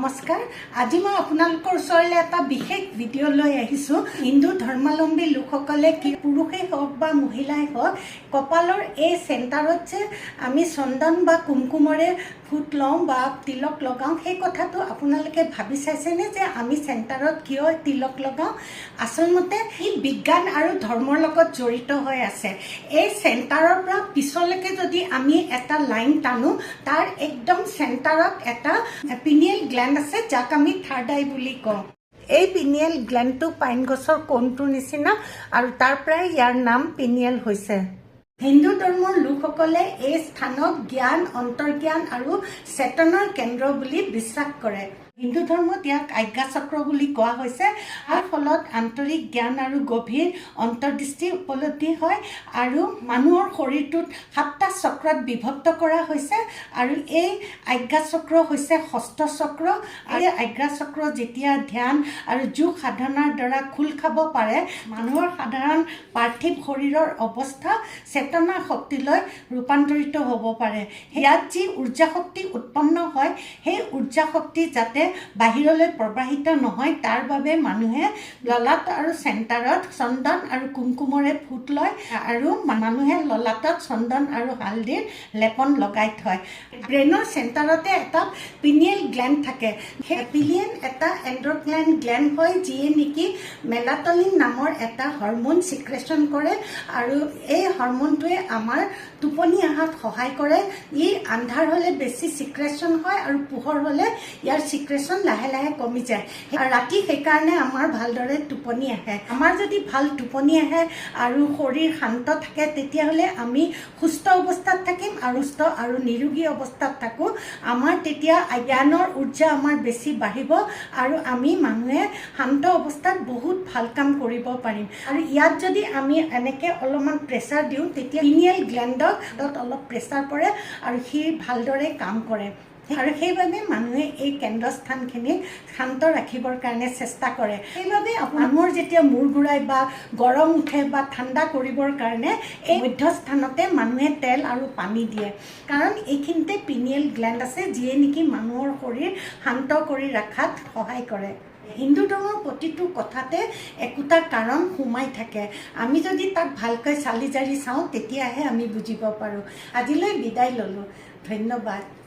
নমস্কাৰ আজি মই আপোনালোকৰ ওচৰলৈ এটা বিশেষ ভিডিঅ' লৈ আহিছোঁ হিন্দু ধৰ্মাৱলম্বী লোকসকলে কি পুৰুষেই হওক বা মহিলাই হওক কপালৰ এই চেণ্টাৰত যে আমি চন্দন বা কুমকুমৰে ফুট লওঁ বা তিলক লগাওঁ সেই কথাটো আপোনালোকে ভাবি চাইছেনে যে আমি চেণ্টাৰত কিয় তিলক লগাওঁ আচলতে ই বিজ্ঞান আৰু ধৰ্মৰ লগত জড়িত হৈ আছে এই চেণ্টাৰৰ পৰা পিছলৈকে যদি আমি এটা লাইন টানো তাৰ একদম চেণ্টাৰত এটা পিনিয়েল গ্ল্যান্ড আছে যাক আমি থাৰ্ড আই বুলি কওঁ এই পিনিয়েল গ্ল্যান্ডটো পাইন গছৰ কোণটোৰ নিচিনা আৰু তাৰ পৰাই ইয়াৰ নাম পিনিয়েল হৈছে হিন্দু ধৰ্মৰ লোকসকলে এই স্থানক জ্ঞান অন্তৰ্জ্ঞান আৰু চেতনাৰ কেন্দ্ৰ বুলি বিশ্বাস কৰে হিন্দু ধৰ্মত ইয়াক আজ্ঞা চক্ৰ বুলি কোৱা হৈছে আৰু ফলত আন্তৰিক জ্ঞান আৰু গভীৰ অন্তৰ্দৃষ্টি উপলব্ধি হয় আৰু মানুহৰ শৰীৰটোত 7টা চক্ৰত বিভক্ত কৰা হৈছে আৰু এই আজ্ঞা চক্ৰ হৈছে ষষ্ঠ চক্ৰ আৰু আজ্ঞা চক্ৰ যেতিয়া ধ্যান আৰু যোগ সাধনাৰ দ্বাৰা খোল খাব পাৰে মানুহৰ সাধাৰণ পাৰ্থিৱ শৰীৰৰ অৱস্থা চেতনা শক্তিলৈ ৰূপান্তৰিত হ'ব পাৰে ইয়াত যি ঊৰ্জা শক্তি উৎপন্ন হয় সেই ঊৰ্জা শক্তি যাতে বাহিৰলৈ প্ৰবাহিত নহয় তাৰ বাবে মানুহে ললাট আৰু চেণ্টাৰত চন্দন আৰু কুমকুমৰে ফুট লয় আৰু মানুহে ললাটত চন্দন আৰু হালধিৰ লেপন লগাই থয় ব্ৰেইনৰ চেণ্টাৰতে এটা পিনিয়েল গ্ল্যান্ড থাকে সেই পিনিয়েল এটা এণ্ড্ৰক্ৰাইন গ্ল্যান্ড হয় যিয়ে নেকি মেলাটনিন নামৰ এটা হৰম'ন সিক্ৰেশ্যন কৰে আৰু এই হৰম'নটোৱে আমাৰ টোপনি অহাত সহায় কৰে ই আন্ধাৰ হ'লে বেছি সিক্ৰেশ্যন হয় আৰু পোহৰ হ'লে ইয়াৰ সিক্ৰেশ্যন লাহে লাহে কমি যায় আৰু ৰাতি সেইকাৰণে আমাৰ ভালদৰে টোপনি আহে আমাৰ যদি ভাল টোপনি আহে আৰু শৰীৰ শান্ত থাকে তেতিয়াহ'লে আমি সুস্থ অৱস্থাত থাকিম আৰু সুস্থ আৰু নিৰোগী অৱস্থাত থাকোঁ আমাৰ তেতিয়া জ্ঞানৰ ঊৰ্জা আমাৰ বেছি বাঢ়িব আৰু আমি মানুহে শান্ত অৱস্থাত বহুত ভাল কাম কৰিব পাৰিম আৰু ইয়াত যদি আমি এনেকৈ অলপমান প্ৰেছাৰ দিওঁ তেতিয়া পিনিয়েল গ্ল্যান্ডত অলপ প্ৰেছাৰ পৰে আৰু সি ভালদৰে কাম কৰে আৰু সেইবাবে মানুহে এই কেন্দ্ৰস্থানখিনিক শান্ত ৰাখিবৰ কাৰণে চেষ্টা কৰে সেইবাবে মানুহৰ যেতিয়া মূৰ ঘূৰাই বা গৰম উঠে বা ঠাণ্ডা কৰিবৰ কাৰণে এই মধ্যস্থানতে মানুহে তেল আৰু পানী দিয়ে কাৰণ এইখিনিতে পিনিয়েল গ্ল্যান্ড আছে যিয়ে নেকি মানুহৰ শৰীৰ শান্ত কৰি ৰখাত সহায় কৰে হিন্দু ধৰ্মৰ প্ৰতিটো কথাতে একোটা কাৰণ সোমাই থাকে আমি যদি তাক ভালকৈ চালি জাৰি চাওঁ তেতিয়াহে আমি বুজিব পাৰোঁ আজিলৈ বিদায় ল'লোঁ ধন্যবাদ